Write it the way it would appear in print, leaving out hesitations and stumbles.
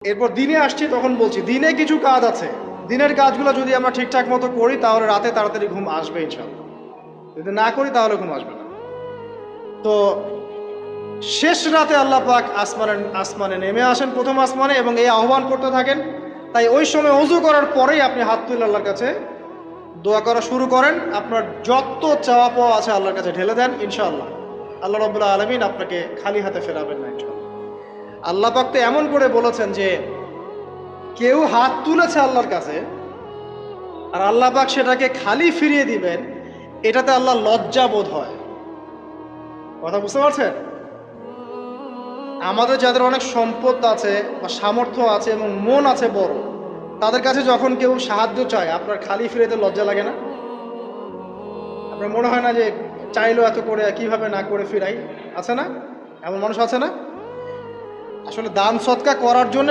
এরপর দিনে আসছি, তখন বলছি দিনে কিছু কাজ আছে, দিনের কাজগুলো যদি আমরা ঠিকঠাক মতো করি তাহলে রাতে তাড়াতাড়ি ঘুম আসবে ইনশাআল্লাহ। যদি না করি তাহলে ঘুম আসবে না। তো শেষ রাতে আল্লাহ পাক আসমানে নেমে আসেন, প্রথম আসমানে, এবং এই আহ্বান করতে থাকেন। তাই ওই সময় ওযু করার পরেই আপনি হাত তুলে আল্লাহর কাছে দোয়া করা শুরু করেন। আপনার যত চাওয়া পাওয়া আছে আল্লাহর কাছে ঢেলে দেন, ইনশাআল্লাহ আল্লাহ রাব্বুল আলামিন আপনাকে খালি হাতে ফেরাবেন না ইনশাআল্লাহ। আল্লাহ পাক তো এমন করে বলেছেন যে কেউ হাত তুলেছে আল্লাহর কাছে আর আল্লাহ পাক সেটাকে খালি ফিরিয়ে দিবেন, এটাতে আল্লাহ লজ্জা বোধ হয়। কথা বুঝতে পারছেন? আমাদের যাদের অনেক সম্পদ আছে বা সামর্থ্য আছে এবং মন আছে বড়, তাদের কাছে যখন কেউ সাহায্য চায় আপনার খালি ফিরে দিতে লজ্জা লাগে না? আপনার মনে হয় না যে চাইলেও এত করে কিভাবে না করে ফিরাই? আছে না এমন মানুষ? আছে না? আসলে দান সৎকা করার জন্য